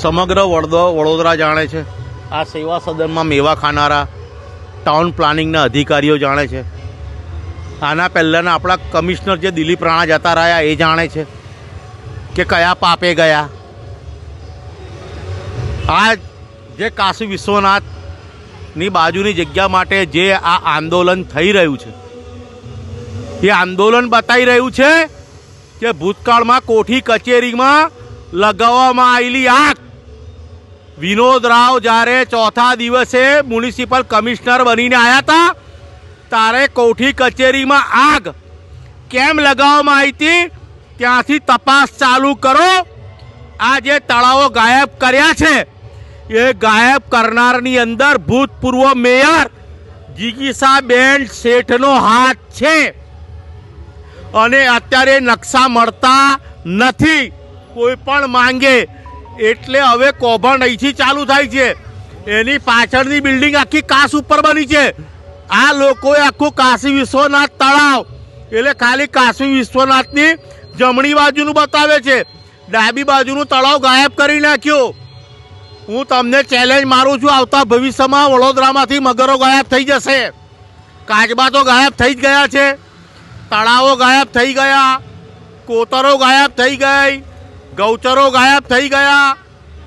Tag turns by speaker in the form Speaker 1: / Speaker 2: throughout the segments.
Speaker 1: સમગ્ર વડોદરા જાણે છે, આ સેવા સદનમાં મેવા ખાનારા ટાઉન પ્લાનિંગના અધિકારીઓ જાણે છે, આના પહેલાંના આપણા કમિશનર જે દિલીપ રાણા જતા રહ્યા એ જાણે છે કે કયા પાપે ગયા. આ જે કાશી વિશ્વનાથની બાજુની જગ્યા માટે જે આ આંદોલન થઈ રહ્યું છે, એ આંદોલન બતાવી રહ્યું છે કે ભૂતકાળમાં કોઠી કચેરીમાં લગાવવામાં આવેલી આગ, વિનોદ રાવ જ્યારે ચોથા દિવસે મ્યુનિસિપલ કમિશનર બનીને આવ્યા હતા ત્યારે કોઠી કચેરીમાં આગ કેમ લગાવવામાં આવી હતી ત્યાંથી તપાસ ચાલુ કરો. આ જે તળાવો ગાયબ કર્યા છે એ ગાયબ કરનારની અંદર ભૂતપૂર્વ મેયર જિગીસાબેન શેઠનો હાથ છે અને અત્યારે નકશા મળતા નથી કોઈ પણ માંગે એટલે હવે કૌભાંડ અહીંથી ચાલુ થાય છે. એની પાછળની બિલ્ડિંગ આખી કાસ ઉપર બની છે. આ લોકોએ આખું કાશી વિશ્વનાથ તળાવ એટલે ખાલી કાશી વિશ્વનાથની જમણી બાજુનું બતાવે છે, ડાબી બાજુનું તળાવ ગાયબ કરી નાખ્યું. હું તમને ચેલેન્જ મારું છું, આવતા ભવિષ્યમાં વડોદરામાંથી મગરો ગાયબ થઈ જશે, કાચબા તો ગાયબ થઈ જ ગયા છે, તળાવો ગાયબ થઈ ગયા, કોતરો ગાયબ થઈ ગઈ, ગૌચરો ગાયબ થઈ ગયા,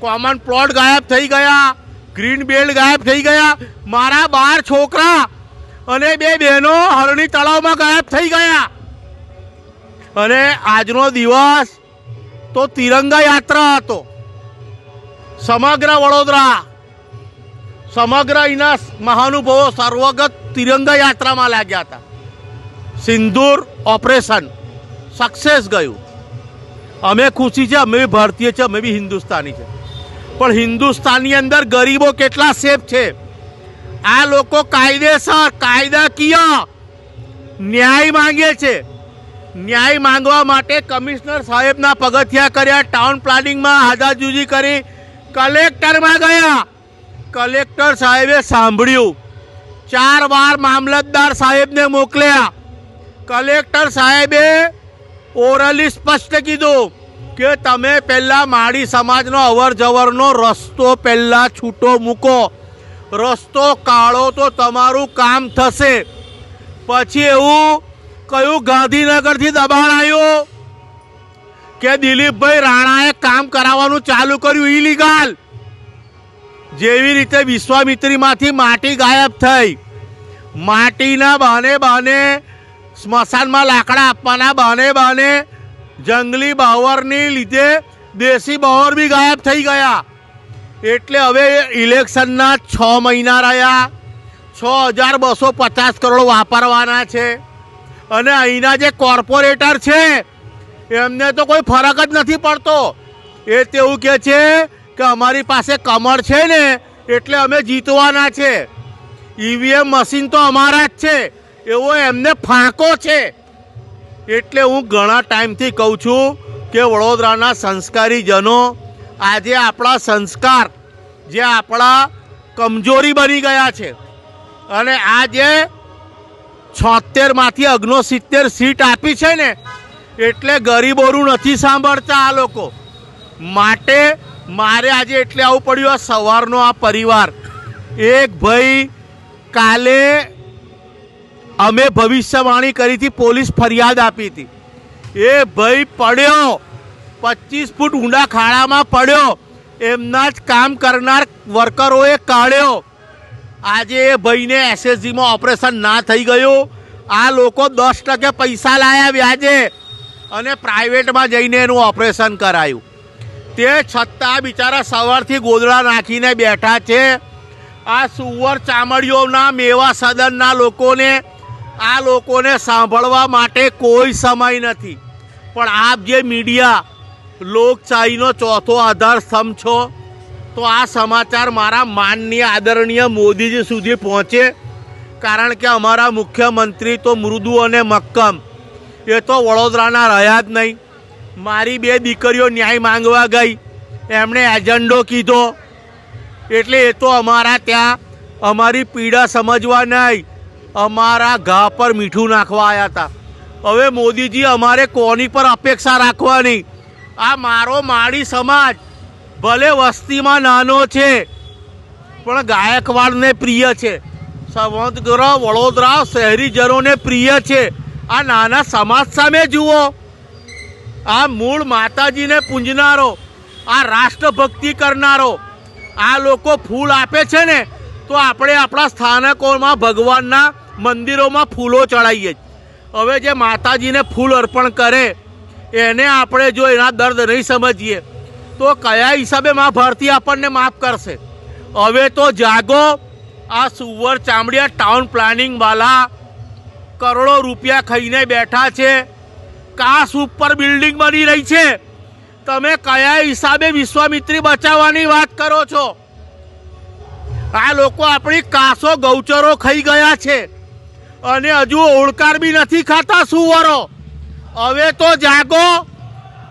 Speaker 1: કોમન પ્લોટ ગાયબ થઈ ગયા, ગ્રીન બેલ્ટ ગાયબ થઈ ગયા. મારા 12 છોકરા અને 2 બહેનો હરણી તળાવમાં ગાયબ થઈ ગયા. અને આજનો દિવસ તો તિરંગા યાત્રા હતો. સમગ્ર વડોદરા, સમગ્ર અહીંના મહાનુભાવો સર્વગત તિરંગા યાત્રામાં લાગ્યા હતા. સિંદૂર ઓપરેશન સક્સેસ ગયું. અમે ખુશી છે, અમે બી ભારતીય છે, અમે બી હિન્દુસ્તાની છે, પણ હિન્દુસ્તાનની અંદર ગરીબો કેટલા સેફ છે? આ લોકો કાયદેસર કાયદાકીય ન્યાય માંગે છે. ન્યાય માંગવા માટે કમિશનર સાહેબના પગથિયા કર્યા, ટાઉન પ્લાનિંગમાં હાજાજૂજી કરી, કલેક્ટરમાં ગયા. કલેક્ટર સાહેબે સાંભળ્યું, 4 વાર મામલતદાર સાહેબને મોકલ્યા. કલેક્ટર સાહેબે ઓરલી સ્પષ્ટ કીધું કે તમે પહેલાં માળી સમાજનો અવર જવરનો રસ્તો પહેલાં છૂટો મૂકો, રસ્તો કાઢો તો તમારું કામ થશે. પછી એવું કયું ગાંધીનગરથી દબાણ આવ્યું કે દિલીપભાઈ રાણાએ કામ કરાવવાનું ચાલુ કર્યું ઇલીગલ. જેવી રીતે વિશ્વામિત્રીમાંથી માટી ગાયબ થઈ, માટીના બહાને સ્મશાનમાં લાકડા આપવાના બહાને જંગલી બાવરની લીધે દેશી બાવર બી ગાયબ થઈ ગયા. એટલે હવે ઇલેક્શનના 6 મહિના રહ્યા, 6250 કરોડ વાપરવાના છે. અને અહીંના જે કોર્પોરેટર છે એમને તો કોઈ ફરક જ નથી પડતો. એ તેવું કહે છે કે અમારી પાસે કમળ છે ને એટલે અમે જીતવાના છે, ઈવીએમ મશીન તો અમારા જ છે, એવો એમને ફાંકો છે. એટલે હું ઘણા ટાઈમથી કહું છું કે વડોદરાના સંસ્કારી જનો, આજે આપણા સંસ્કાર જે આપણા કમજોરી બની ગયા છે અને આજે 76માંથી 69 સીટ આપી છે ને એટલે ગરીબોનું નથી સાંભળતા આ લોકો. માટે મારે આજે એટલે આવું પડ્યું. આ સવારનો આ પરિવાર, એક ભાઈ કાલે અમે ભવિષ્યવાણી કરી હતી, પોલીસ ફરિયાદ આપી હતી, એ ભાઈ પડ્યો 25 ફૂટ ઊંડા ખાડામાં પડ્યો, એમના જ કામ કરનાર વર્કરોએ કાઢ્યો. આજે એ ભાઈને એસએસજીમાં ઓપરેશન ના થઈ ગયું. આ લોકો 10% પૈસા લાયા વ્યાજે અને પ્રાઇવેટમાં જઈને એનું ઓપરેશન કરાયું. તે છતાં બિચારા સવારથી ગોદડા નાખીને બેઠા છે. આ સુવર ચામડીઓના મેવા સદનના લોકોને, આ લોકોને સાંભળવા માટે કોઈ સમય નથી. પણ આપ જે મીડિયા લોકશાહીનો ચોથો આધાર સ્તંભ છો, તો આ સમાચાર મારા માનનીય આદરણીય મોદીજી સુધી પહોંચે. કારણ કે અમારા મુખ્યમંત્રી તો મૃદુ અને મક્કમ, એ તો વડોદરાના રહ્યા જ નહીં. મારી 2 દીકરીઓ ન્યાય માંગવા ગઈ, એમણે એજન્ડો કીધો એટલે એ તો અમારા ત્યાં અમારી પીડા સમજવા નહીં, અમારા ઘા પર મીઠું નાખવા આવ્યા હતા. હવે મોદીજી અમારે કોની પર અપેક્ષા રાખવાની? આ મારો માળી સમાજ ભલે વસ્તીમાં નાનો છે પણ ગાયકવાડને પ્રિય છે, સમગ્ર વડોદરા શહેરીજનોને પ્રિય છે. આ નાના સમાજ સામે જુઓ, આ મૂળ માતાજીને પૂંજનારો, આ રાષ્ટ્રભક્તિ કરનારો, આ લોકો ફૂલ આપે છે ને તો આપણે આપણા સ્થાનકોમાં ભગવાનના મંદિરોમાં ફૂલો ચડાવીએ. હવે જે માતાજીને ફૂલ અર્પણ કરે એને આપણે જો એના દર્દ નહીં સમજીએ તો કયા હિસાબે મા ભારતી આપણને માફ કરશે? હવે તો જાગો. આ સુવર ચામડિયા ટાઉન પ્લાનિંગવાળા કરોડો રૂપિયા ખાઈને બેઠા છે. કાસ ઉપર બિલ્ડિંગ બની રહી છે, તમે કયા હિસાબે વિશ્વામિત્રી બચાવવાની વાત કરો છો? આ લોકો આપણી કાસો ગૌચરો ખાઈ ગયા છે અને હજુ ઓળકાર બી નથી ખાતા સુવરો. હવે તો જાગો.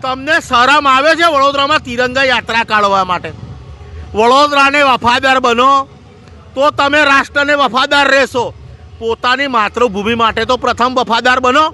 Speaker 1: તમને શરમ આવે છે વડોદરામાં તિરંગા યાત્રા કાઢવા માટે? વડોદરાને વફાદાર બનો તો તમે રાષ્ટ્રને વફાદાર રહેશો. પોતાની માતૃભૂમિ માટે તો પ્રથમ વફાદાર બનો.